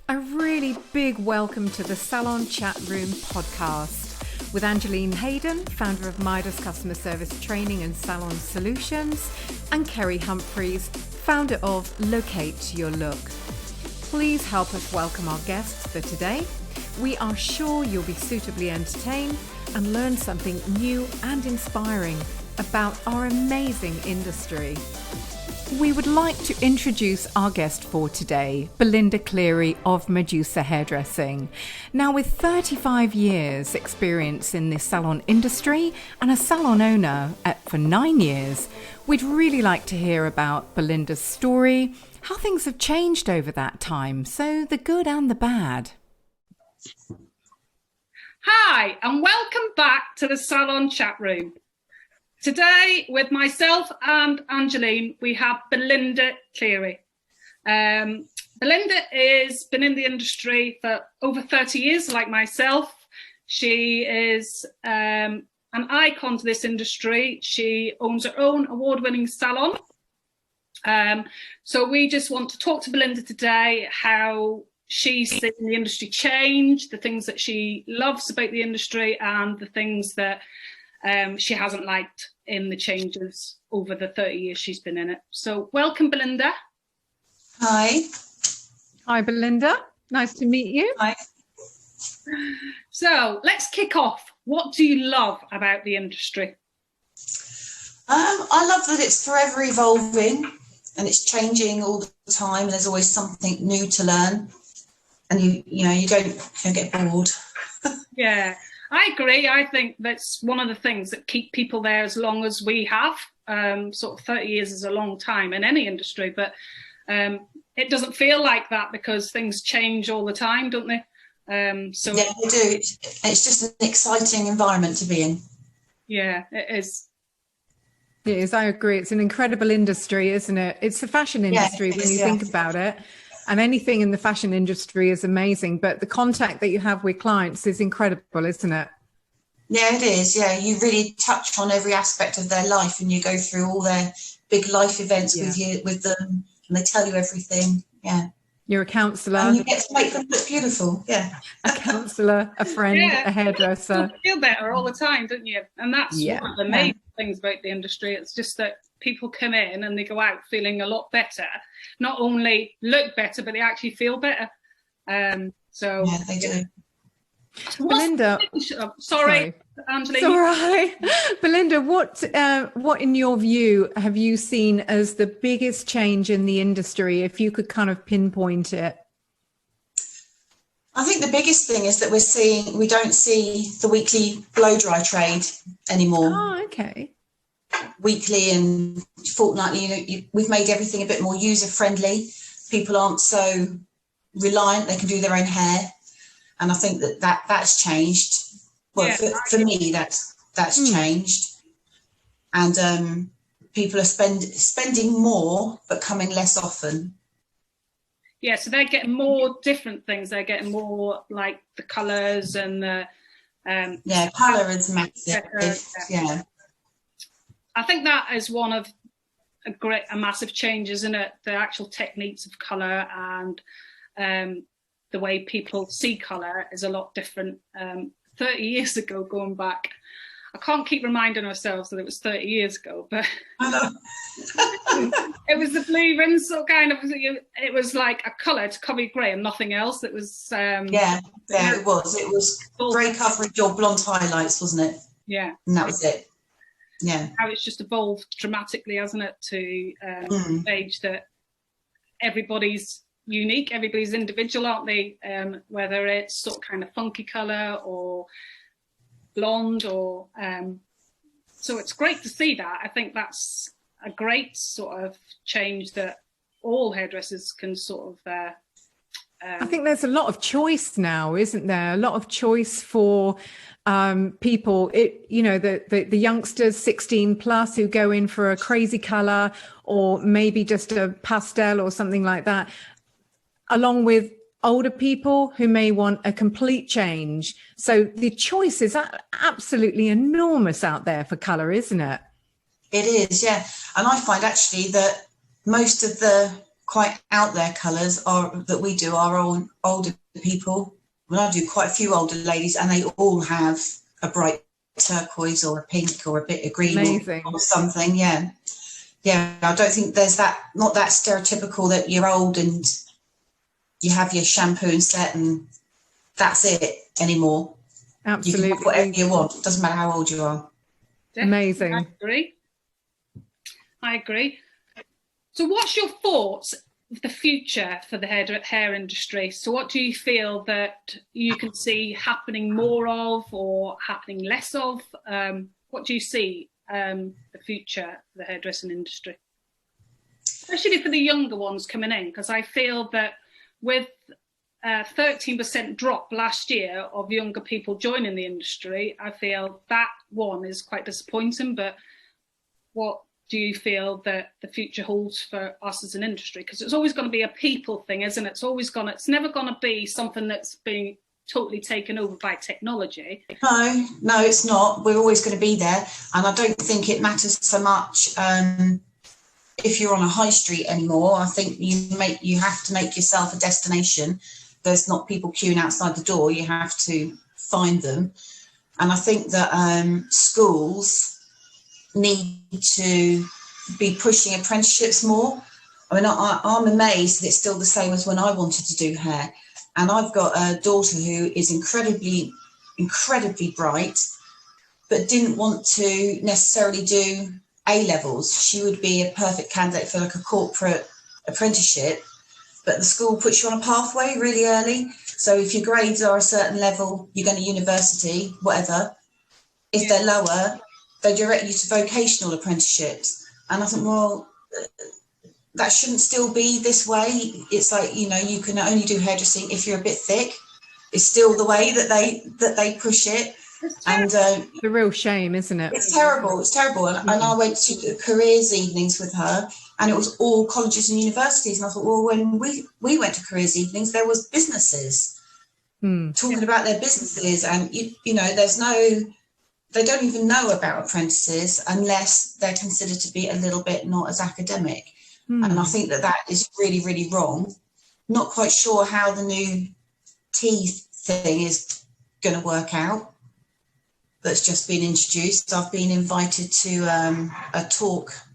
A really big welcome to the Salon Chat Room podcast with Angeline Hayden, founder of Midas Customer Service Training and Salon Solutions, and Kerry Humphreys, founder of Locate Your Look. Please help us welcome our guests for today. We are sure you'll be suitably entertained and learn something new and inspiring about our amazing industry. We would like to introduce our guest for today, Belinda Cleary of Medusa Hairdressing. Now, with 35 years experience in the salon industry and a salon owner for 9 years, we'd really like to hear about Belinda's story, how things have changed over that time, so the good and the bad. Hi, and welcome back to the Salon Chat Room. Today, with myself and Angeline, we have Belinda Cleary. Belinda has been in the industry for over 30 years, like myself. She is an icon to this industry. She owns her own award-winning salon. So we just want to talk to Belinda today, how she's seen the industry change, the things that she loves about the industry, and the things that she hasn't liked in the changes over the 30 years she's been in it. So welcome, Belinda. Hi. Hi, Belinda. Nice to meet you. Hi. So let's kick off. What do you love about the industry? I love that it's forever evolving and it's changing all the time. There's always something new to learn, and you don't get bored. Yeah. I agree. I think that's one of the things that keep people there as long as we have. Sort of 30 years is a long time in any industry, but it doesn't feel like that because things change all the time, don't they? Yeah, they do. It's just an exciting environment to be in. Yeah, it is. It is, I agree. It's an incredible industry, isn't it? It's the fashion industry when you think about it. And anything in the fashion industry is amazing, but the contact that you have with clients is incredible, isn't it? Yeah, it is. Yeah, you really touch on every aspect of their life, and you go through all their big life events with them, and they tell you everything. Yeah. You're a counsellor. And you get to make them look beautiful. Yeah. A counsellor, a friend, a hairdresser. You feel better all the time, don't you? And that's one of the main things about the industry. It's just that people come in and they go out feeling a lot better. Not only look better, but they actually feel better. So yeah, they do. Belinda, sorry, Angeline. It's all right. Belinda, what in your view have you seen as the biggest change in the industry, if you could kind of pinpoint it? I think the biggest thing is that we don't see the weekly blow dry trade anymore. Oh, okay. Weekly and fortnightly, we've made everything a bit more user friendly. People aren't so reliant; they can do their own hair, and I think that's changed. Well, for me, that's changed, and people are spending more but coming less often. Yeah, so they're getting more different things. They're getting more like the colours and the colour is massive. Yeah. I think that is one of a massive change, isn't it? The actual techniques of colour and the way people see colour is a lot different. 30 years ago, going back, I can't keep reminding ourselves that it was 30 years ago, but I know. It was the blue rinse, so kind of. It was like a colour to cover your grey and nothing else. It was. It was. It was grey coverage or blonde highlights, wasn't it? Yeah. And that was it. Yeah. How it's just evolved dramatically, hasn't it, to stage that everybody's unique, everybody's individual, aren't they? Whether it's sort of kind of funky colour or blonde or so it's great to see that. I think that's a great sort of change that all hairdressers can sort of I think there's a lot of choice now, isn't there? A lot of choice for people, the youngsters 16 plus who go in for a crazy color or maybe just a pastel or something like that, along with older people who may want a complete change. So the choice is absolutely enormous out there for color, isn't it? It is, yeah. And I find actually that most of the quite out there colours that we do are all older people. Well, I do quite a few older ladies, and they all have a bright turquoise or a pink or a bit of green or something. Yeah. I don't think there's not that stereotypical that you're old and you have your shampoo and set and that's it anymore. Absolutely. You can have whatever you want. It doesn't matter how old you are. Definitely. Amazing. I agree. So what's your thoughts of the future for the hair industry? So what do you feel that you can see happening more of or happening less of? What do you see the future for the hairdressing industry? Especially for the younger ones coming in, because I feel that with 13% drop last year of younger people joining the industry, I feel that one is quite disappointing. But what do you feel that the future holds for us as an industry? Because it's always going to be a people thing, isn't it? It's never going to be something that's being totally taken over by technology. No, it's not. We're always going to be there. And I don't think it matters so much if you're on a high street anymore. I think you have to make yourself a destination. There's not people queuing outside the door. You have to find them. And I think that schools need to be pushing apprenticeships more. I mean, I'm amazed that it's still the same as when I wanted to do hair. And I've got a daughter who is incredibly bright, but didn't want to necessarily do A-levels. She would be a perfect candidate for like a corporate apprenticeship, but the school puts you on a pathway really early. So if your grades are a certain level, you're going to university, whatever. If they're lower, they direct you to vocational apprenticeships. And I think, well, that shouldn't still be this way. It's like, you know, you can only do hairdressing if you're a bit thick. It's still the way that they push it. And it's a real shame, isn't it? It's terrible. And I went to careers evenings with her, and it was all colleges and universities. And I thought, well, when we went to careers evenings, there was businesses talking about their businesses, and you know, they don't even know about apprentices unless they're considered to be a little bit not as academic. And I think that is really, really wrong. Not quite sure how the new teeth thing is going to work out. That's just been introduced. I've been invited to a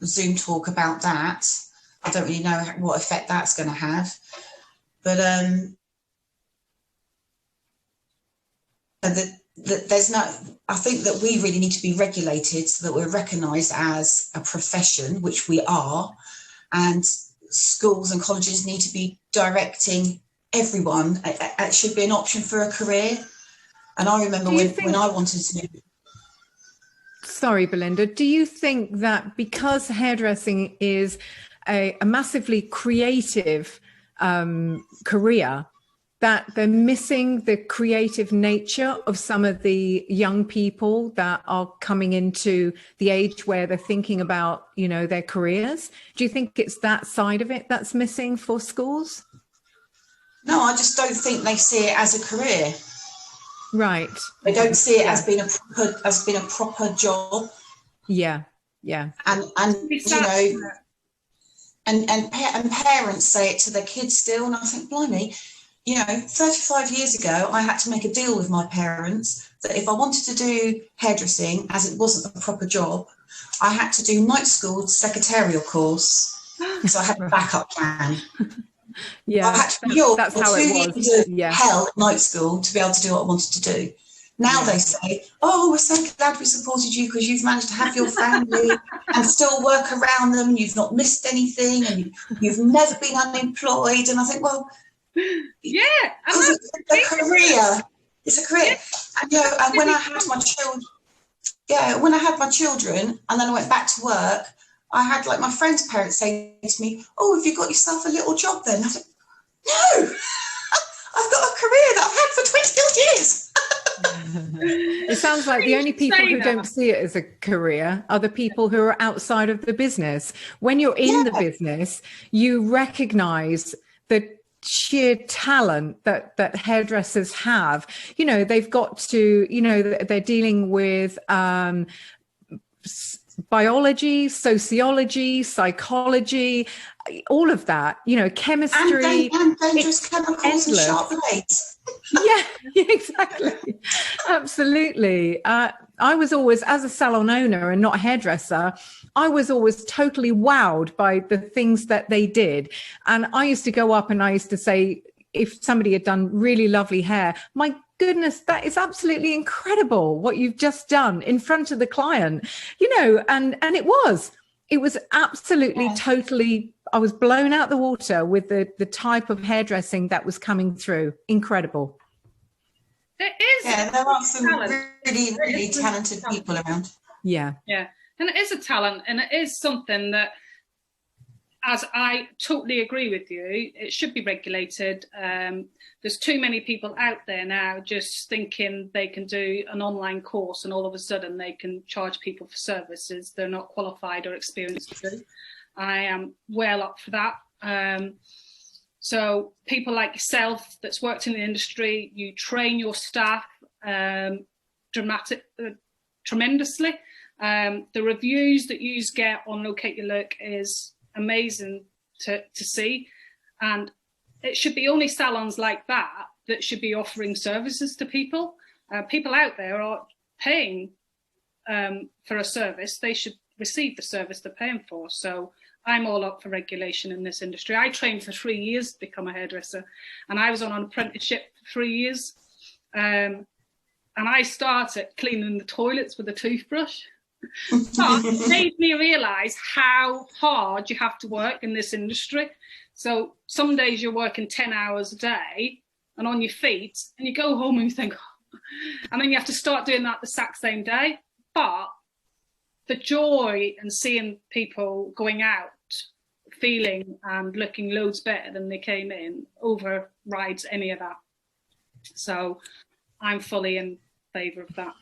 Zoom talk about that. I don't really know what effect that's going to have. But I think that we really need to be regulated so that we're recognised as a profession, which we are. And schools and colleges need to be directing everyone. It should be an option for a career. And I remember when I wanted to. Sorry, Belinda. Do you think that because hairdressing is a massively creative career, that they're missing the creative nature of some of the young people that are coming into the age where they're thinking about, you know, their careers? Do you think it's that side of it that's missing for schools? No, I just don't think they see it as a career. Right. They don't see it as being a proper job. Yeah. And you know, and parents say it to their kids still, and I think, blimey. You know, 35 years ago, I had to make a deal with my parents that if I wanted to do hairdressing, as it wasn't a proper job, I had to do night school secretarial course. So I had a backup plan. Yeah, I had to that's how it was. Hell at night school to be able to do what I wanted to do. Now they say, oh, we're so glad we supported you because you've managed to have your family and still work around them. You've not missed anything and you've never been unemployed. And I think, well, yeah, because it's a career. It's a career. And, you know, and when I had my children, and then I went back to work, I had like my friend's parents say to me, "Oh, have you got yourself a little job then?" I said, "No, I've got a career that I've had for 20 odd years." It sounds like the only people who don't see it as a career are the people who are outside of the business. When you're in the business, you recognize the sheer talent that hairdressers have. You know, they've got to, you know, they're dealing with biology, sociology, psychology, all of that, you know, chemistry. And dangerous chemicals endless. and sharp blades. Yeah, exactly. Absolutely. I was always, as a salon owner and not a hairdresser, I was always totally wowed by the things that they did. And I used to go up and I used to say, if somebody had done really lovely hair, my goodness, that is absolutely incredible what you've just done in front of the client, you know, and it was absolutely totally, I was blown out the water with the type of hairdressing that was coming through. Incredible. It is. Yeah, there are some really, really talented people around. Yeah. Yeah. And it is a talent, and it is something that, as I totally agree with you, it should be regulated. There's too many people out there now just thinking they can do an online course and all of a sudden they can charge people for services they're not qualified or experienced to do. I am well up for that. So people like yourself that's worked in the industry, you train your staff tremendously. The reviews that you get on Locate Your Look is amazing to see, and it should be only salons like that should be offering services to people. People out there are paying for a service. They should receive the service they're paying for. So I'm all up for regulation in this industry. I trained for 3 years to become a hairdresser, and I was on an apprenticeship for 3 years, and I started cleaning the toilets with a toothbrush. But it made me realise how hard you have to work in this industry. So some days you're working 10 hours a day and on your feet, and you go home and you think, and then you have to start doing that the exact same day. But the joy and seeing people going out feeling and looking loads better than they came in overrides any of that. So I'm fully in favour of that.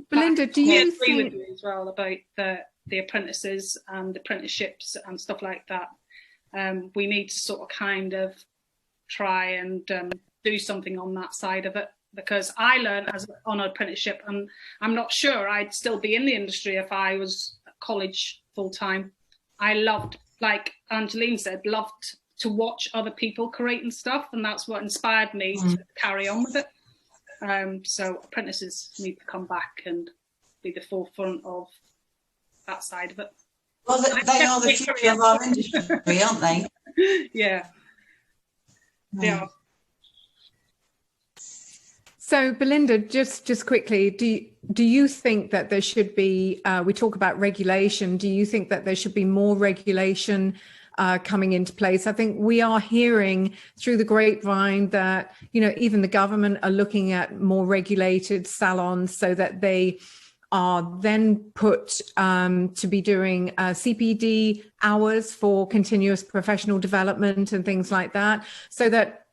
Belinda, do you agree think with you as well about the apprentices and apprenticeships and stuff like that? We need to sort of kind of try and do something on that side of it, because I learned on an apprenticeship, and I'm not sure I'd still be in the industry if I was at college full time. I loved, like Angeline said, loved to watch other people creating stuff, and that's what inspired me to carry on with it. So apprentices need to come back and be the forefront of that side of it. Well, they are the future of our industry, aren't they? Yeah. Yeah. So, Belinda, just quickly, do you think that there should be, we talk about regulation, do you think that there should be more regulation coming into place? I think we are hearing through the grapevine that, you know, even the government are looking at more regulated salons so that they are then put to be doing CPD hours for continuous professional development and things like that. So that,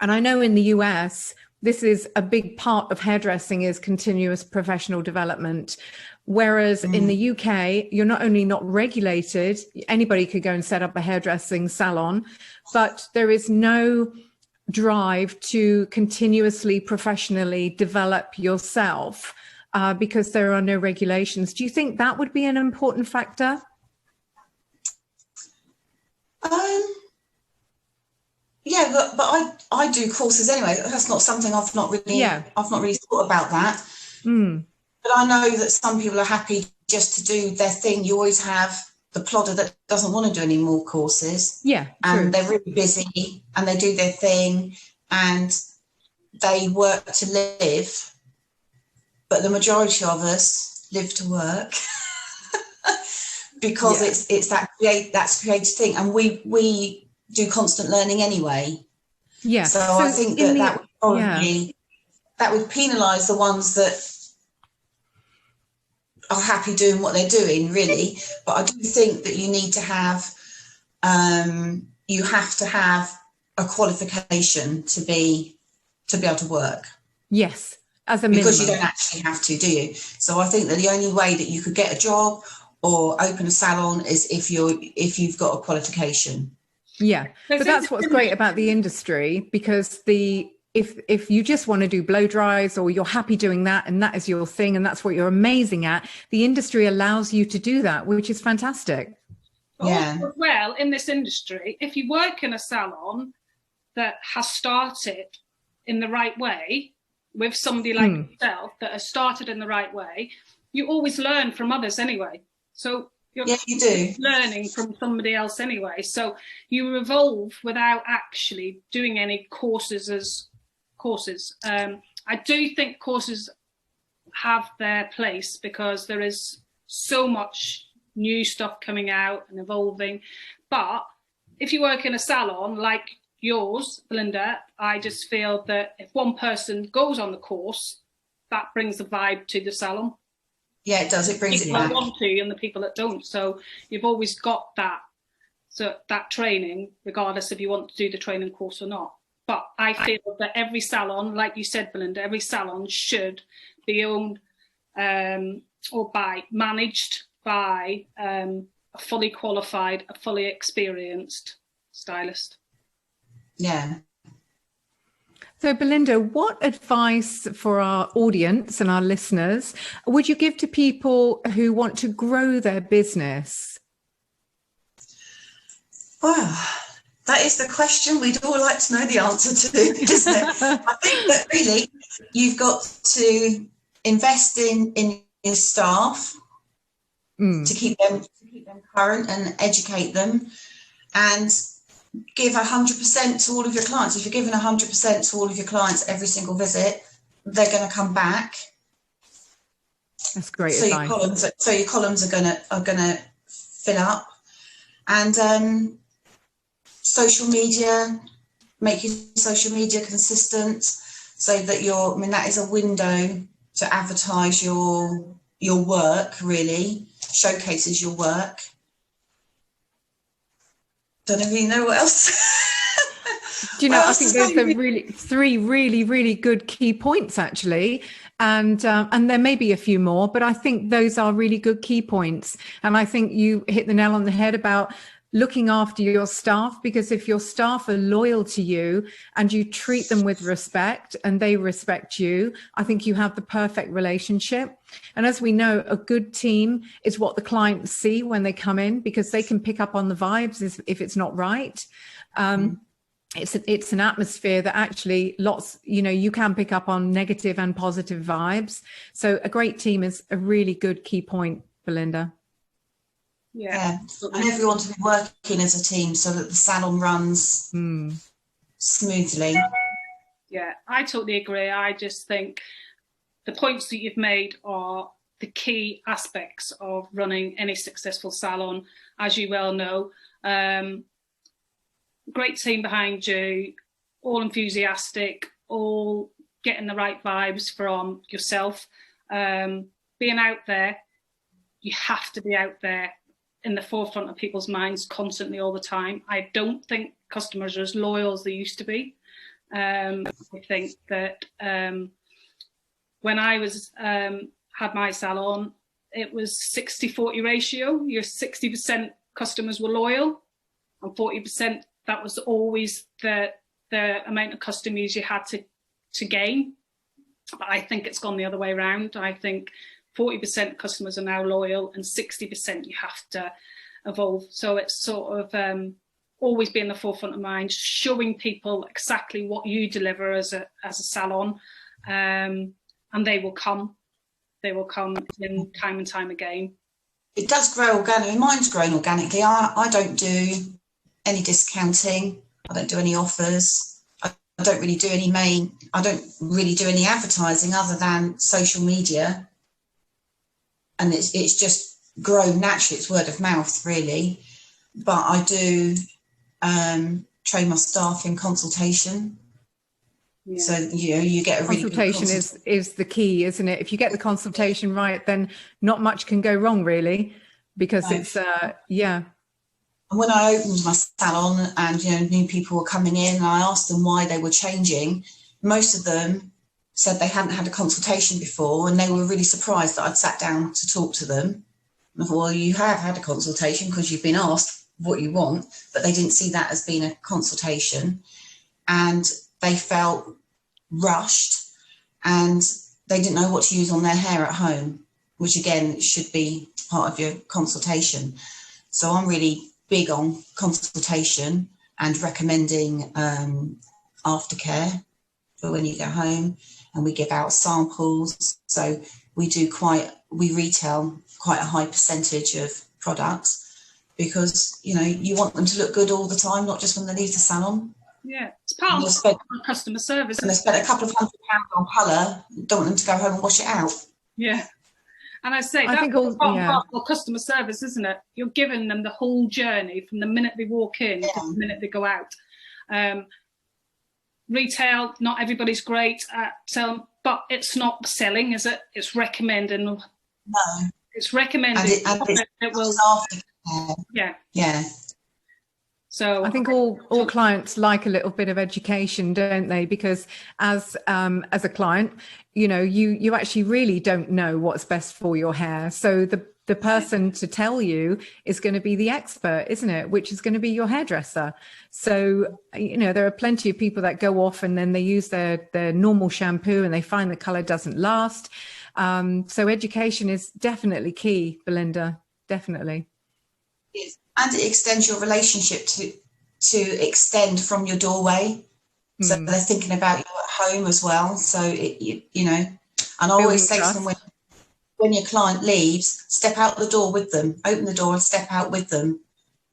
and I know in the US, this is a big part of hairdressing is continuous professional development. Whereas in the UK, you're not only not regulated, anybody could go and set up a hairdressing salon, but there is no drive to continuously professionally develop yourself because there are no regulations. Do you think that would be an important factor? Yeah, but I do courses anyway. That's not something I've not really thought about that. But I know that some people are happy just to do their thing. You always have the plodder that doesn't want to do any more courses. Yeah, and true. They're really busy and they do their thing and they work to live. But the majority of us live to work because it's that creative thing, and we do constant learning anyway. Yeah. So I think that would probably that would penalise the ones that are happy doing what they're doing, really. But I do think that you need to have you have to have a qualification to be able to work. Yes, as a minimum. Because you don't actually have to, do you? So I think that the only way that you could get a job or open a salon is if you've got a qualification. Yeah, but that's what's great about the industry, because the if you just want to do blow dries, or you're happy doing that and that is your thing and that's what you're amazing at, the industry allows you to do that, which is fantastic. Yeah. Also, well, in this industry, if you work in a salon that has started in the right way, with somebody like yourself that has started in the right way, you always learn from others anyway. So you're you do. learning from somebody else anyway. So you evolve without actually doing any courses as courses. I do think courses have their place because there is so much new stuff coming out and evolving. But if you work in a salon like yours, Belinda, I just feel that if one person goes on the course, that brings the vibe to the salon. Yeah, it does. It brings People it back. that want to and the people that don't. So you've always got that, so that training, regardless if you want to do the training course or not. But I feel that every salon, like you said, Belinda, every salon should be owned or managed by a fully qualified, a fully experienced stylist. Yeah. So, Belinda, what advice for our audience and our listeners would you give to people who want to grow their business? Well, that is the question we'd all like to know the answer to, isn't it? I think that really you've got to invest in your staff to keep them current and educate them, and give 100% to all of your clients. If you're giving 100% to all of your clients every single visit, they're going to come back. That's great advice. So your columns are gonna fill up, and social media, make your social media consistent, so that that is a window to advertise your work, really showcases your work. Don't really know what else. Do you know, I think those are three really good key points, actually. And there may be a few more, but I think those are really good key points. And I think you hit the nail on the head about looking after your staff, because if your staff are loyal to you and you treat them with respect and they respect you, I think you have the perfect relationship. And as we know, a good team is what the clients see when they come in, because they can pick up on the vibes if it's not right. It's an atmosphere that actually you can pick up on negative and positive vibes. So a great team is a really good key point, Belinda. Yeah, and everyone to be working as a team so that the salon runs smoothly. Yeah, I totally agree. I just think the points that you've made are the key aspects of running any successful salon, as you well know. Great team behind you, all enthusiastic, all getting the right vibes from yourself. Being out there, you have to be out there in the forefront of people's minds constantly, all the time. I don't think customers are as loyal as they used to be. I think that when I was had my salon, it was 60-40 ratio. Your 60% customers were loyal, and 40%, that was always the amount of customers you had to gain. But I think it's gone the other way around. I think 40% customers are now loyal, and 60% you have to evolve. So it's sort of always be in the forefront of mind, showing people exactly what you deliver as a salon, and they will come. They will come in time and time again. It does grow organically. Mine's grown organically. I don't do any discounting. I don't do any offers. I don't really do any advertising other than social media. And it's just grown naturally. It's word of mouth, really. But I do train my staff in consultation. Yeah. So you get a really consultation is the key, isn't it? If you get the consultation right, then not much can go wrong, really, because it's And when I opened my salon and new people were coming in, and I asked them why they were changing, most of them said they hadn't had a consultation before, and they were really surprised that I'd sat down to talk to them. And I thought, well, you have had a consultation because you've been asked what you want, but they didn't see that as being a consultation. And they felt rushed and they didn't know what to use on their hair at home, which again should be part of your consultation. So I'm really big on consultation and recommending aftercare for when you go home, and we give out samples. So we retail quite a high percentage of products because, you know, you want them to look good all the time, not just when they leave the salon. Yeah, it's part of customer service. And they spend a couple of £100 on colour, don't want them to go home and wash it out. Yeah. And I say, that's part of customer service, isn't it? You're giving them the whole journey from the minute they walk in to the minute they go out. Retail, not everybody's great at, but it's not selling, is it? It's recommending. No. It's recommending. It will. Yeah. So I think all clients like a little bit of education, don't they? Because as a client, you know, you actually really don't know what's best for your hair. So the person to tell you is going to be the expert, isn't it? Which is going to be your hairdresser. So, you know, there are plenty of people that go off and then they use their normal shampoo and they find the color doesn't last. So education is definitely key, Belinda, definitely. And it extends your relationship to extend from your doorway. So they're thinking about you at home as well. So, you know, and I always say to them, when your client leaves, step out the door with them, open the door and step out with them.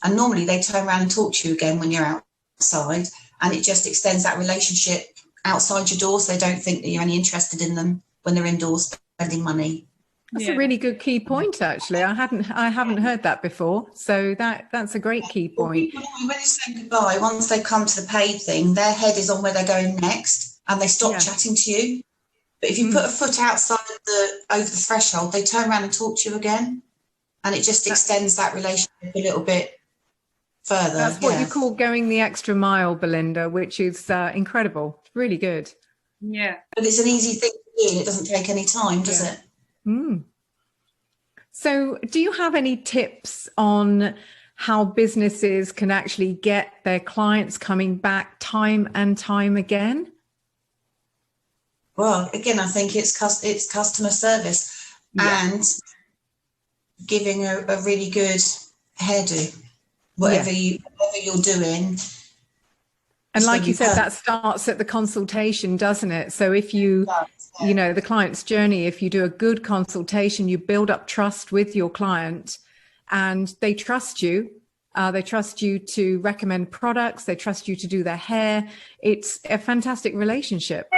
And normally they turn around and talk to you again when you're outside, and it just extends that relationship outside your door, so they don't think that you're only interested in them when they're indoors spending money. That's a really good key point, actually. I haven't heard that before. So that's a great key point. When you say goodbye, once they come to the paid thing, their head is on where they're going next, and they stop chatting to you. But if you put a foot outside over the threshold, they turn around and talk to you again, and it just extends that relationship a little bit further. That's what you call going the extra mile, Belinda, which is incredible. It's really good. Yeah. But it's an easy thing to do, and it doesn't take any time, does it? So do you have any tips on how businesses can actually get their clients coming back time and time again? Well, again, I think it's customer service and giving a really good hairdo, whatever you're doing. And like you said, that starts at the consultation, doesn't it? So if you know, the client's journey, if you do a good consultation, you build up trust with your client and they trust you. They trust you to recommend products. They trust you to do their hair. It's a fantastic relationship.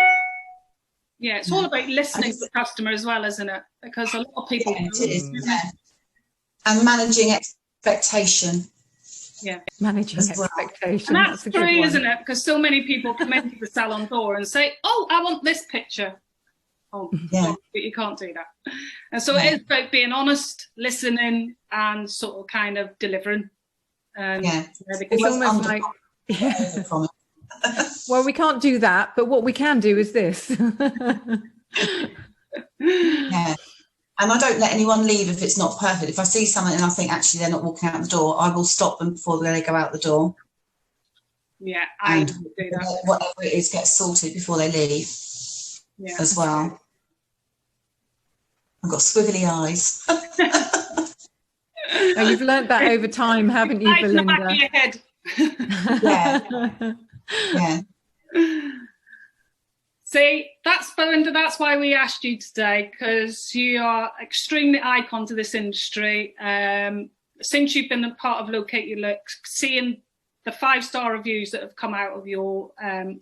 Yeah, it's all about listening to the customer as well, isn't it? Because a lot of people... Yeah, it is. Yeah. And managing expectation. Yeah, managing expectation. And that's true, isn't it? Because so many people come into the salon door and say, "Oh, I want this picture." Oh, but you can't do that. And so it is about being honest, listening, and sort of kind of delivering. It's almost like. Well, we can't do that, but what we can do is this. And I don't let anyone leave if it's not perfect. If I see someone and I think actually they're not walking out the door, I will stop them before they go out the door. Yeah, I do that. Whatever it is gets sorted before they leave as well. I've got swivelly eyes. Now, you've learnt that over time, haven't you, Belinda? Back of your head. Yeah. See, that's Belinda. That's why we asked you today, because you are extremely icon to this industry. Since you've been a part of Locate Your Look, seeing the 5-star reviews that have come out of your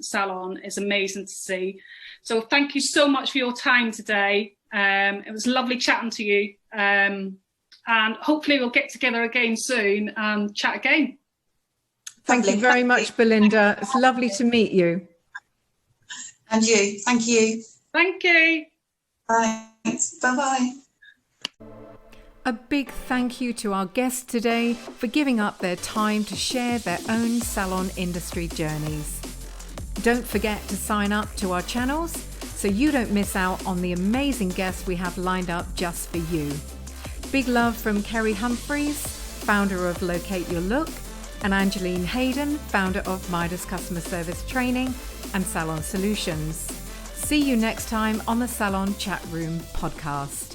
salon is amazing to see. So thank you so much for your time today. It was lovely chatting to you, and hopefully we'll get together again soon and chat again. Thank you very much, Belinda. It's lovely to meet you. And you. Thank you. Thank you. Thanks. Bye-bye. A big thank you to our guests today for giving up their time to share their own salon industry journeys. Don't forget to sign up to our channels so you don't miss out on the amazing guests we have lined up just for you. Big love from Kerry Humphreys, founder of Locate Your Look, and Angeline Hayden, founder of Midas Customer Service Training and Salon Solutions. See you next time on the Salon Chat Room podcast.